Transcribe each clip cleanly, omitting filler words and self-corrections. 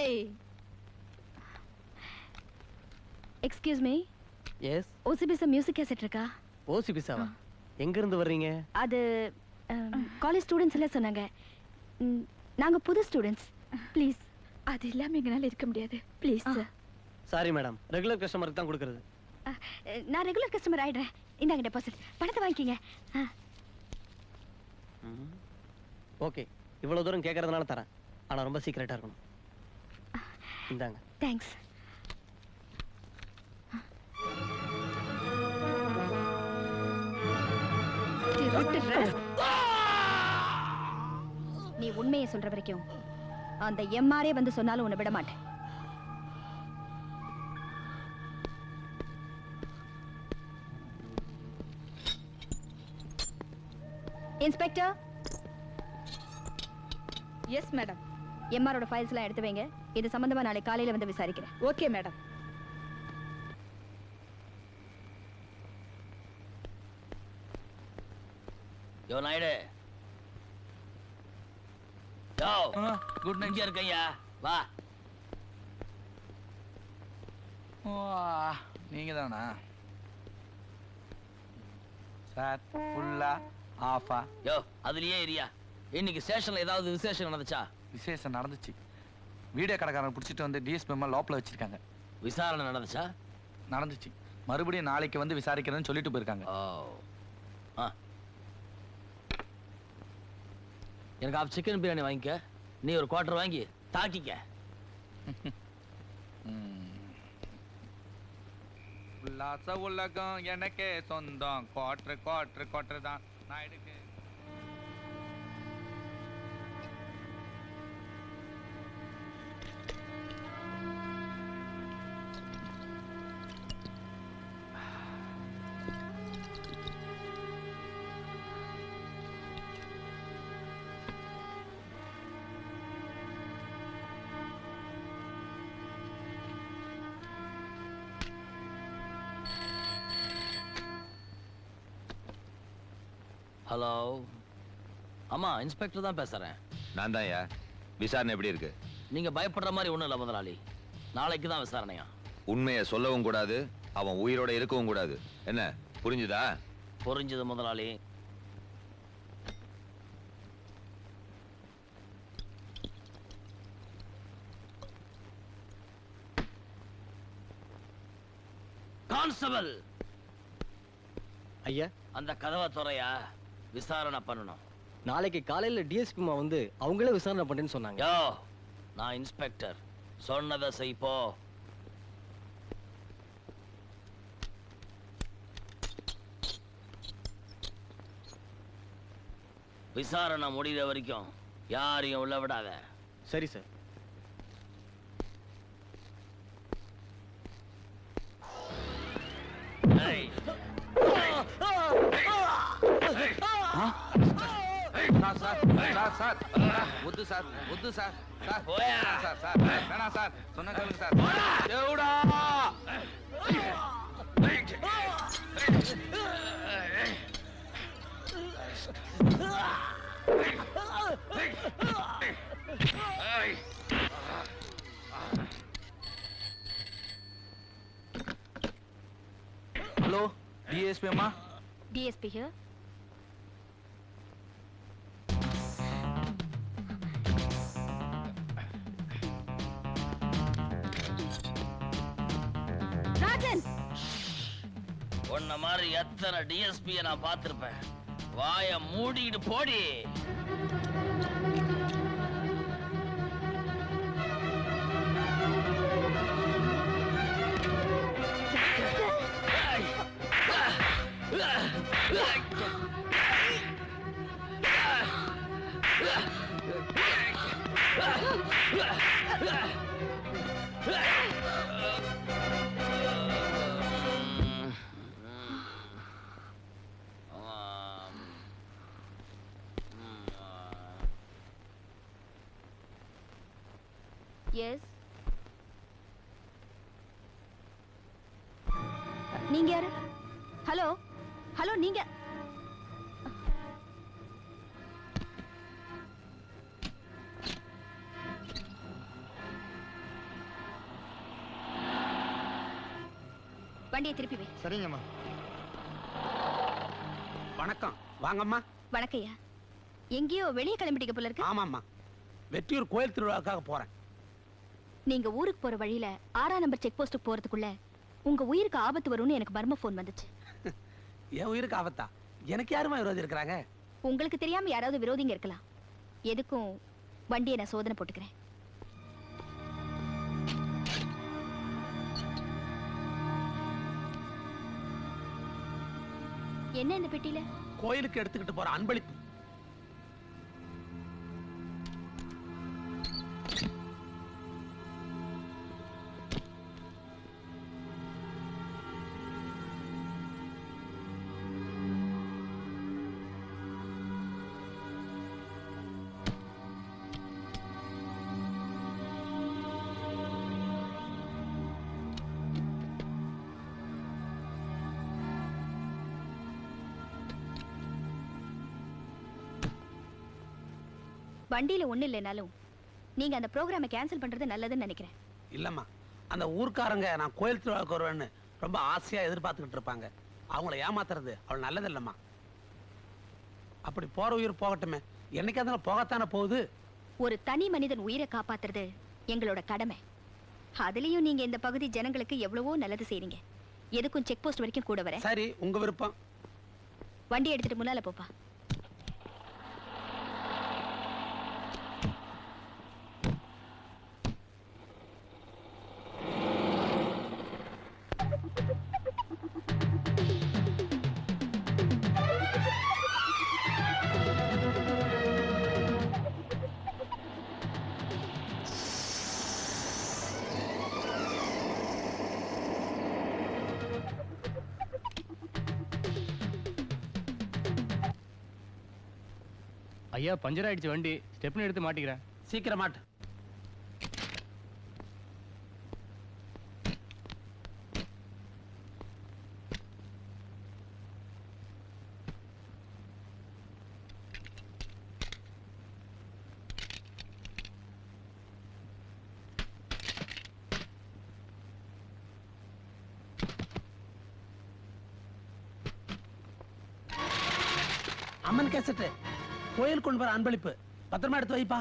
ஏய், excuse me. Yes. Osibisa music cassette இருக்கா? ஓசிபிசாவா? எங்க இருந்து வர்றீங்க? அது காலேஜ் ஸ்டூடெண்ட்ஸ் எல்லாம் சொன்னாங்க. நாங்க புது ஸ்டூடெண்ட்ஸ். ப்ளீஸ். அது இல்லாம எங்களால இருக்க முடியாது. ப்ளீஸ். சாரி மேடம், ரெகுலர் கஸ்டமருக்கு தான் கொடுக்கறது. நான் ரெகுலர் கஸ்டமர் ஆயிடுறேன். இந்தாங்க டெபாசிட். பணத்தை வாங்கிக்கிங்க. ஓகே, இவ்வளவு தூரம் கேட்கறதுனால தரேன். ஆனா ரொம்ப சீக்கிரட்டா இருக்கணும். இந்தாங்க. தேங்க்ஸ். நீ உண்மையை சொல்ற வரைக்கும் அந்த எம்ஆர்ஏ வந்து சொன்னாலும் உன்னை விட மாட்டேன். இன்ஸ்பெக்டர். Yes madam. எம்ஆரோட ஃபைல்ஸ் எல்லாம் எடுத்து வைங்க. இது சம்பந்தமா நாளை காலையில வந்து விசாரிக்கிறேன். Okay madam. யோ நாயுடு. யோ குட் நைட். இங்க இருக்கையா, வா. நீங்க தானா சார்? ஃபுல்லா ஆஃபா? யோ அதுலயே ஏரியா. இன்னைக்கு ஸ்டேஷன்ல ஏதாவது விசேஷம் நடந்துச்சா? விசேஷம் நடந்துச்சு. வீடியோ கடைக்காரன் பிடிச்சிட்டு வந்து டிஎஸ்பி லாப்ல வச்சிருக்காங்க. விசாரணை நடந்துச்சா? நடந்துச்சு. மறுபடியும் நாளைக்கு வந்து விசாரிக்கிறேன்னு சொல்லிட்டு போயிருக்காங்க. எனக்கு ஆஃப் சிக்கன் பிரியாணி வாங்கிக்க. நீ ஒரு குவார்டர் வாங்கி தாக்கிக்க. உல்லாச உலகம் எனக்கே சொந்தம். குவார்டர் குவார்டர் குவார்டர் தான் நான் எடுக்க. ஹலோ, ஆமா இன்ஸ்பெக்டர் தான் பேசுறேன். நான் தான். விசாரணை எப்படி இருக்கு? நீங்க பயப்படுற மாதிரி ஒண்ணும் இல்ல முதலாளி. நாளைக்கு தான் விசாரணையா. உண்மையை சொல்லவும் கூடாது, அவன் உயிரோட இருக்கவும் கூடாது. என்ன புரிஞ்சுதா? புரிஞ்சுது முதலாளி. கான்ஸ்டபிள் ஐயா, அந்த கதவை துறையா விசாரணை பண்ணணும். நாளைக்கு காலையில டிஎஸ்பி வந்து அவங்களே விசாரணை பண்ணேன்னு சொன்னாங்க. யோ, நான் இன்ஸ்பெக்டர். சொன்னதை செய் போ. விசாரணை முடிகிற வரைக்கும் யாரையும் உள்ள விடாத. சரி சார். சொன்ன கேளுங்க சார். தேவுடா ஹலோ, டிஎஸ்பி அம்மா. DSP here. ராஜன், உன்ன மாதிரி எத்தனை டிஎஸ்பியை நான் பார்த்திருப்பேன். வாய மூடிட்டு போடி. Yes. நீங்க யாரு? ஹலோ ஹலோ, நீங்க வண்டியை திருப்பி வை. சரிங்கம்மா. வணக்கம். வாங்கம்மா. வணக்கையா. எங்கேயோ வெளியே கிளம்பிட்டீங்க போல இருக்கு. ஆமாம்மா, வெற்றியூர் கோயில் திருவிழாவுக்காக போறேன். நீங்க ஊருக்கு போற வழியில 6ஆம் நம்பர் செக் போஸ்ட்டுக்கு போறதுக்குள்ள உங்க உயிருக்கு ஆபத்து வரும்னு எனக்கு மர்ம போன் வந்துச்சு. என் உயிருக்கு ஆபத்தா? எனக்கு யாருமா விரோதி இருக்கிறாங்க? உங்களுக்கு தெரியாம யாராவது விரோதிங்க இருக்கலாம். எதுக்கும் வண்டியை நான் சோதனை போட்டுக்கிறேன். என்ன இந்த பெட்டியில? கோயிலுக்கு எடுத்துக்கிட்டு போற அன்பளிப்பு. வண்டியில ஒண்ணு இல்லைனாலும் நீங்க அந்த ப்ரோக்ராமை கேன்சல் பண்றது நல்லதுன்னு நினைக்கிறேன். இல்லம்மா, அந்த ஊர்க்காரங்க நான் கோயில் திருவிழாவுக்கு வருவேன்னு ரொம்ப ஆசையா எதிர்பார்த்துக்கிட்டு இருப்பாங்க. அவங்கள ஏமாத்துறது அவள் நல்லது இல்லம்மா. அப்படி போற உயிர் போகட்டுமே, என்னைக்கு அதனால போகத்தானே போகுது. ஒரு தனி மனிதன் உயிரை காப்பாத்துறது எங்களோட கடமை. அதுலயும் நீங்க இந்த பகுதி ஜனங்களுக்கு எவ்வளவோ நல்லது செய்றீங்க. எதுக்கும் செக் போஸ்ட் வரைக்கும் கூட வர. சரி, உங்க விருப்பம். வண்டி எடுத்துட்டு முன்னால போப்பா. ஐயா, பஞ்சர் ஆயிடுச்சு வண்டி. ஸ்டெப்னி எடுத்து மாட்டிக்கிறேன். சீக்கிரம் மாட்டு. அம்மன் கேசட்டு கோயில் கொண்டு வர அன்பளிப்பு. பத்திரமா எடுத்து வைப்பா.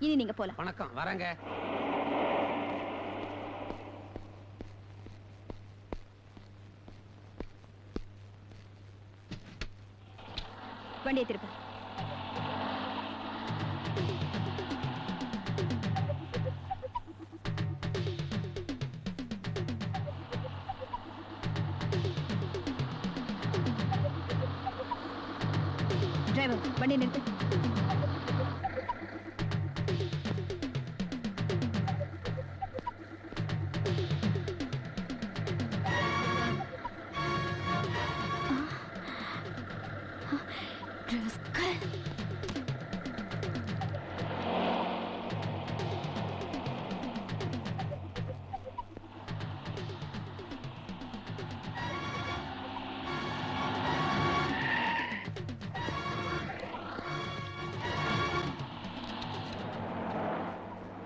இனி நீங்க போலாம். வணக்கம், வரேங்க. வண்டியை திருப்ப. டிரைவர், வண்டி நிறுத்து.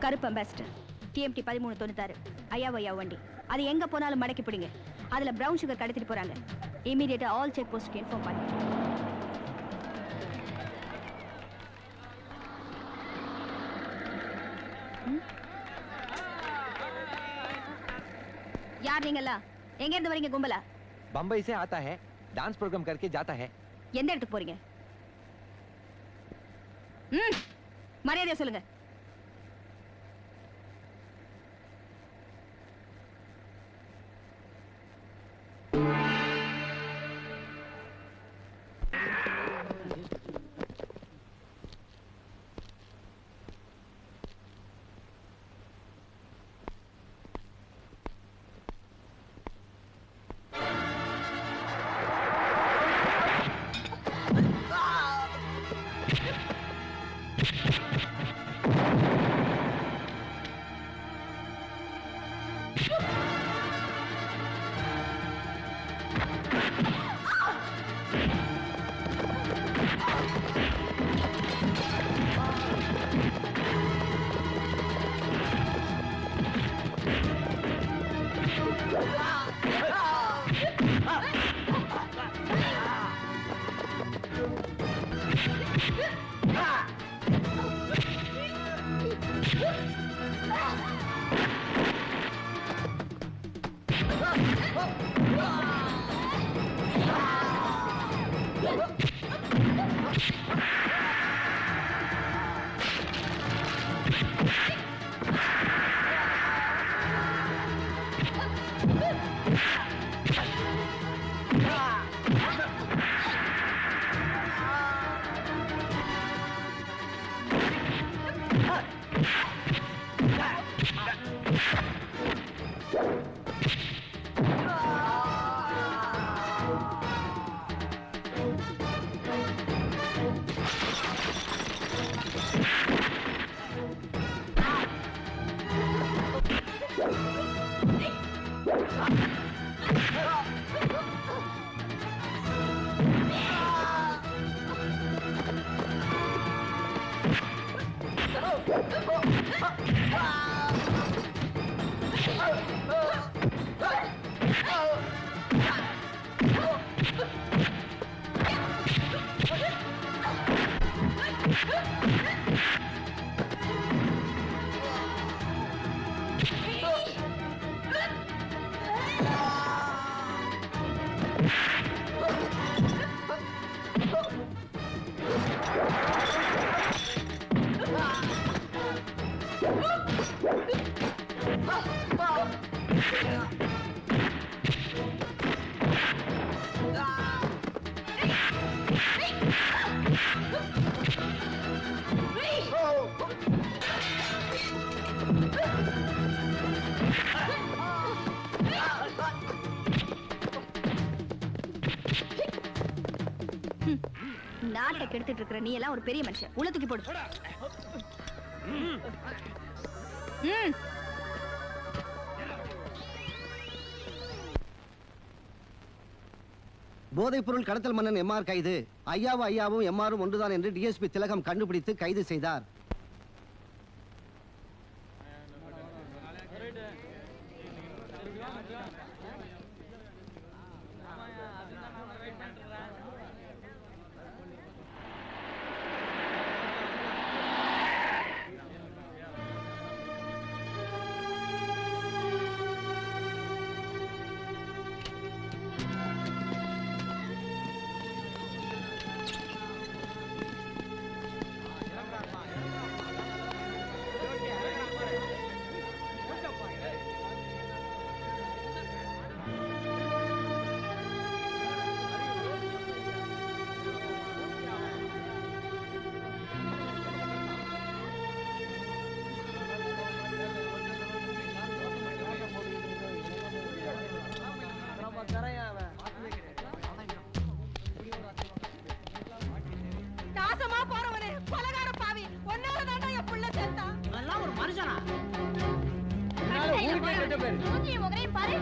கருப்பு அம்பாசிடர் TMT 1396 ஐயா வண்டி. அது எங்க போனாலும் மடக்கி பிடிங்க. அதுல பிரவுன் சுகர் கடத்திட்டு போறாங்க. இமீடியட்டா ஆல் செக் போஸ்ட்க்கு இன்ஃபார்ம் பண்ணு. யார் நீங்களா? எங்க இருந்து வரீங்க கும்பலா? बम्बई से आता है, डांस प्रोग्राम करके जाता है. எந்த இடத்துக்கு போறீங்க? மரியாதையா சொல்லுங்க. நாட்டை கெடுத்துட்டு இருக்கிற நீ எல்லாம் ஒரு பெரிய மனுஷன் உள்ள தூக்கி போடு. போதைப் பொருள் கடத்தல் மன்னன் எம்ஆர் கைது. ஐயாவும் எம்ஆரும் ஒன்றுதான் என்று டிஎஸ்பி திலகம் கண்டுபிடித்து கைது செய்தார். நாசமா போறவனே கொலகார பாவி ஒன்னால தாண்டா என் புள்ள செத்தா. அதெல்லாம் ஒரு மனுஷனா? மூஞ்சி முகரையும் பாரு.